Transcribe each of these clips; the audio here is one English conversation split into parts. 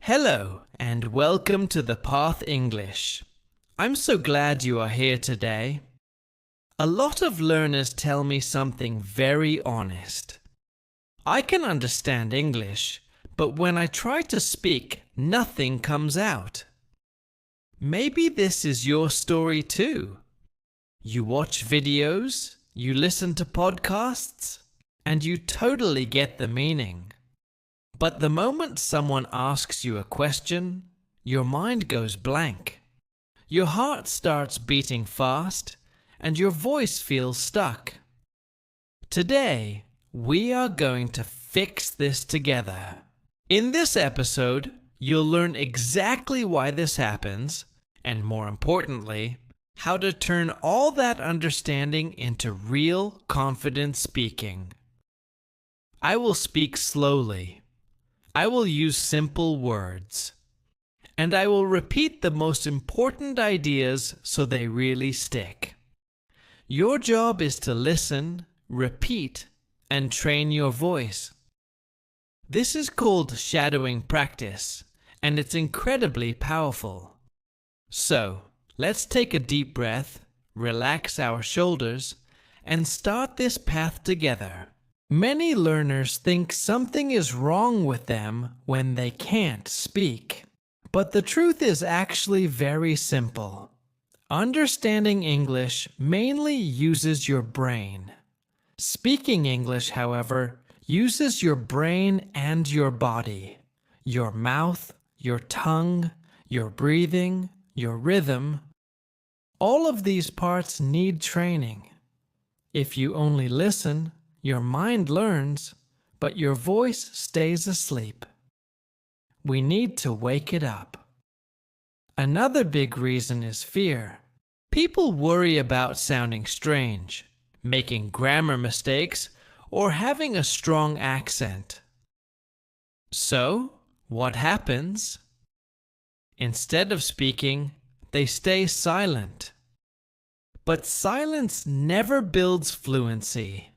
Hello and welcome to the Path English. I'm so glad you are here today. A lot of learners tell me something very honest. I can understand English, but when I try to speak, nothing comes out. Maybe this is your story too. You watch videos, you listen to podcasts, and you totally get the meaning. But the moment someone asks you a question, your mind goes blank. Your heart starts beating fast, and your voice feels stuck. Today, we are going to fix this together. In this episode, you'll learn exactly why this happens, and more importantly, how to turn all that understanding into real, confident speaking. I will speak slowly. I will use simple words. And I will repeat the most important ideas so they really stick. Your job is to listen, repeat, and train your voice. This is called shadowing practice, and it's incredibly powerful. So, let's take a deep breath, relax our shoulders, and start this path together. Many learners think something is wrong with them when they can't speak. But the truth is actually very simple. Understanding English mainly uses your brain. Speaking English, however, uses your brain and your body. Your mouth, your tongue, your breathing, your rhythm. All of these parts need training. If you only listen, your mind learns, but your voice stays asleep. We need to wake it up. Another big reason is fear. People worry about sounding strange, making grammar mistakes, or having a strong accent. So, what happens? Instead of speaking, they stay silent. But silence never builds fluency.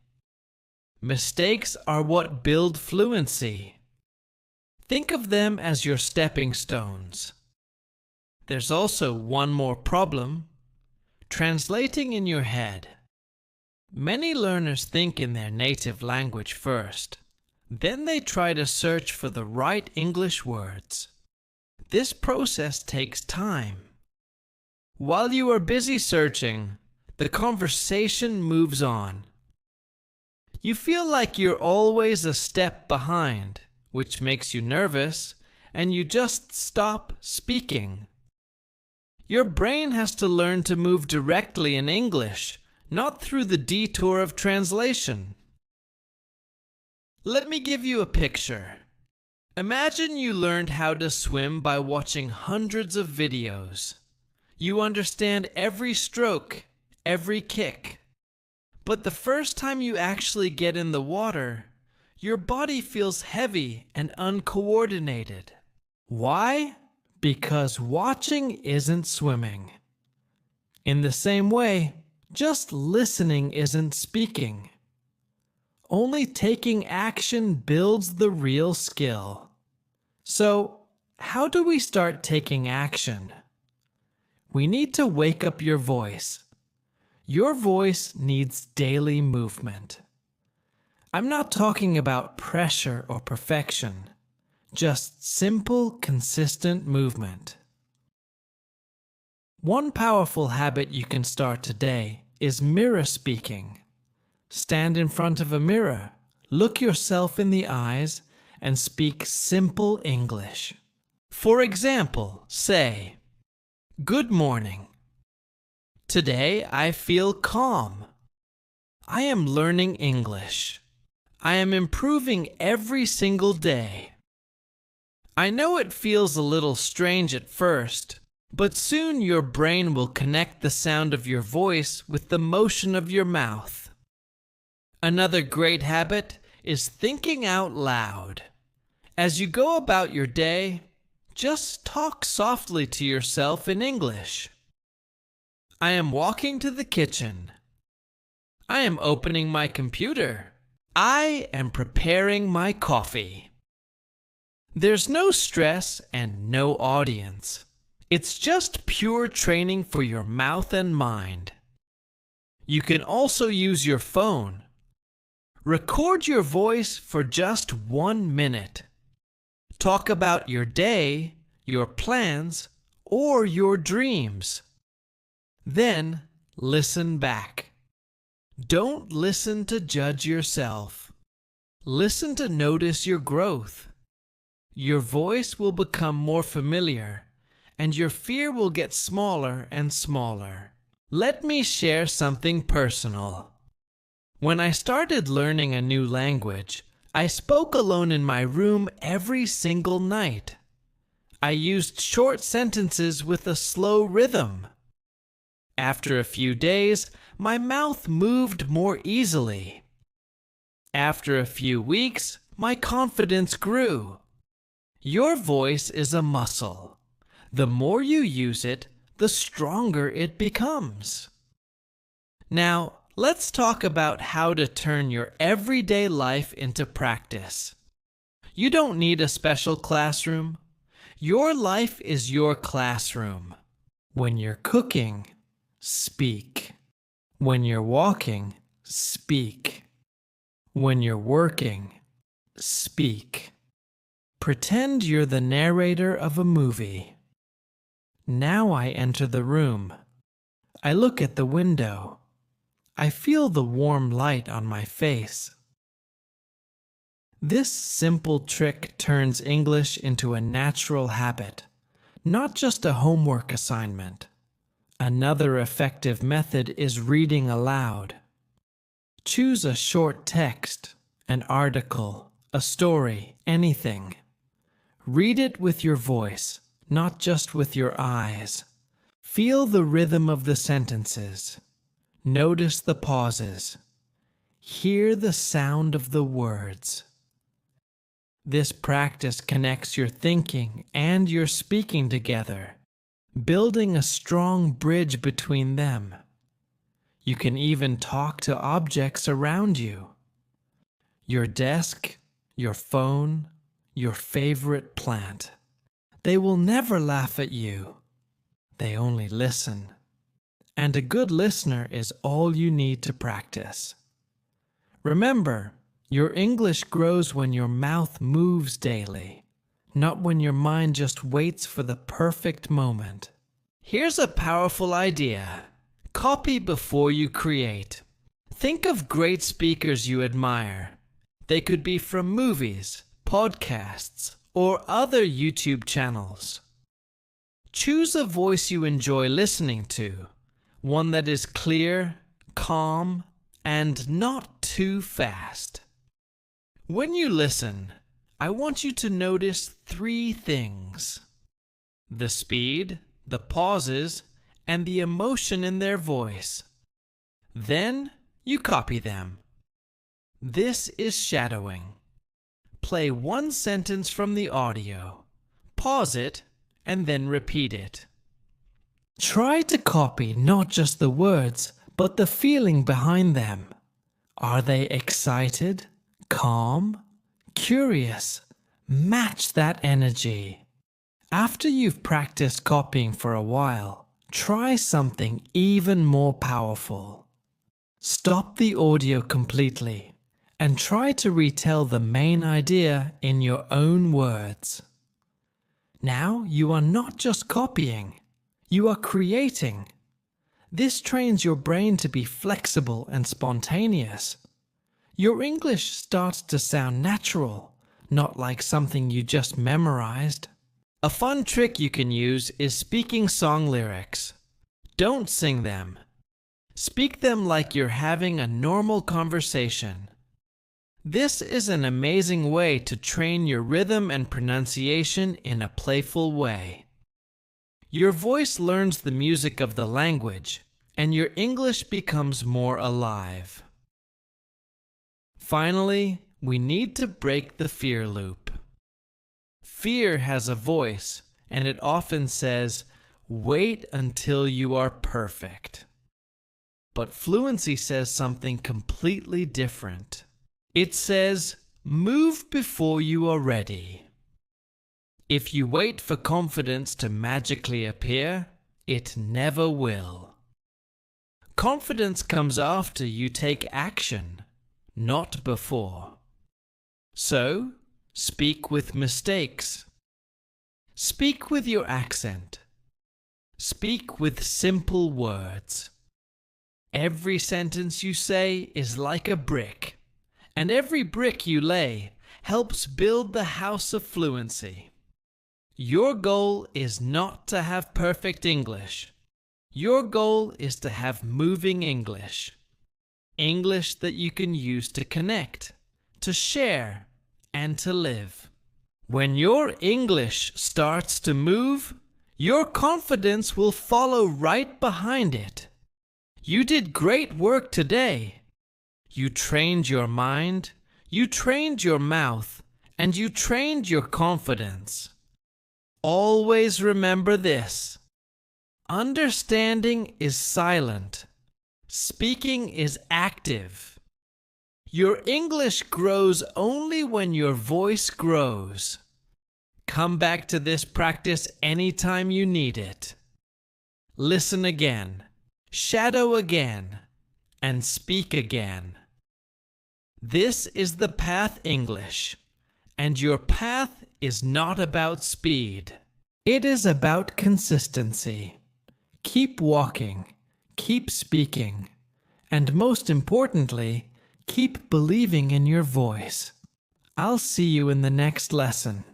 Mistakes are what build fluency. Think of them as your stepping stones. There's also one more problem: translating in your head. Many learners think in their native language first. Then they try to search for the right English words. This process takes time. While you are busy searching, the conversation moves on. You feel like you're always a step behind, which makes you nervous, and you just stop speaking. Your brain has to learn to move directly in English, not through the detour of translation. Let me give you a picture. Imagine you learned how to swim by watching hundreds of videos. You understand every stroke, every kick. But the first time you actually get in the water, your body feels heavy and uncoordinated. Why? Because watching isn't swimming. In the same way, just listening isn't speaking. Only taking action builds the real skill. So, how do we start taking action? We need to wake up your voice. Your voice needs daily movement. I'm not talking about pressure or perfection, just simple, consistent movement. One powerful habit you can start today is mirror speaking. Stand in front of a mirror, look yourself in the eyes, and speak simple English. For example, say, "Good morning. Today I feel calm. I am learning English. I am improving every single day." I know it feels a little strange at first, but soon your brain will connect the sound of your voice with the motion of your mouth. Another great habit is thinking out loud. As you go about your day, just talk softly to yourself in English. I am walking to the kitchen. I am opening my computer. I am preparing my coffee. There's no stress and no audience. It's just pure training for your mouth and mind. You can also use your phone. Record your voice for just 1 minute. Talk about your day, your plans, or your dreams. Then listen back. Don't listen to judge yourself. Listen to notice your growth. Your voice will become more familiar, and your fear will get smaller and smaller. Let me share something personal. When I started learning a new language, I spoke alone in my room every single night. I used short sentences with a slow rhythm. After a few days, my mouth moved more easily. After a few weeks, my confidence grew. Your voice is a muscle. The more you use it, the stronger it becomes. Now, let's talk about how to turn your everyday life into practice. You don't need a special classroom. Your life is your classroom. When you're cooking, speak. When you're walking, speak. When you're working, speak. Pretend you're the narrator of a movie. Now I enter the room. I look at the window. I feel the warm light on my face. This simple trick turns English into a natural habit, not just a homework assignment. Another effective method is reading aloud. Choose a short text, an article, a story, anything. Read it with your voice, not just with your eyes. Feel the rhythm of the sentences. Notice the pauses. Hear the sound of the words. This practice connects your thinking and your speaking together, building a strong bridge between them. You can even talk to objects around you. Your desk, your phone, your favorite plant. They will never laugh at you. They only listen. And a good listener is all you need to practice. Remember, your English grows when your mouth moves daily, not when your mind just waits for the perfect moment. Here's a powerful idea. Copy before you create. Think of great speakers you admire. They could be from movies, podcasts, or other YouTube channels. Choose a voice you enjoy listening to, one that is clear, calm, and not too fast. When you listen, I want you to notice 3 things: the speed, the pauses, and the emotion in their voice. Then you copy them. This is shadowing. Play 1 sentence from the audio, pause it, and then repeat it. Try to copy not just the words, but the feeling behind them. Are they excited, calm, curious? Match that energy. After you've practiced copying for a while, try something even more powerful. Stop the audio completely and try to retell the main idea in your own words. Now you are not just copying, you are creating. This trains your brain to be flexible and spontaneous. Your English starts to sound natural, not like something you just memorized. A fun trick you can use is speaking song lyrics. Don't sing them. Speak them like you're having a normal conversation. This is an amazing way to train your rhythm and pronunciation in a playful way. Your voice learns the music of the language, and your English becomes more alive. Finally, we need to break the fear loop. Fear has a voice, and it often says, "Wait until you are perfect." But fluency says something completely different. It says, "Move before you are ready." If you wait for confidence to magically appear, it never will. Confidence comes after you take action, not before. So, speak with mistakes. Speak with your accent. Speak with simple words. Every sentence you say is like a brick, and every brick you lay helps build the house of fluency. Your goal is not to have perfect English. Your goal is to have moving English. English that you can use to connect, to share, and to live. When your English starts to move, your confidence will follow right behind it. You did great work today. You trained your mind, you trained your mouth, and you trained your confidence. Always remember this. Understanding is silent. Speaking is active. Your English grows only when your voice grows. Come back to this practice anytime you need it. Listen again, shadow again, and speak again. This is the Path English, and your path is not about speed. It is about consistency. Keep walking, keep speaking, and most importantly, keep believing in your voice. I'll see you in the next lesson.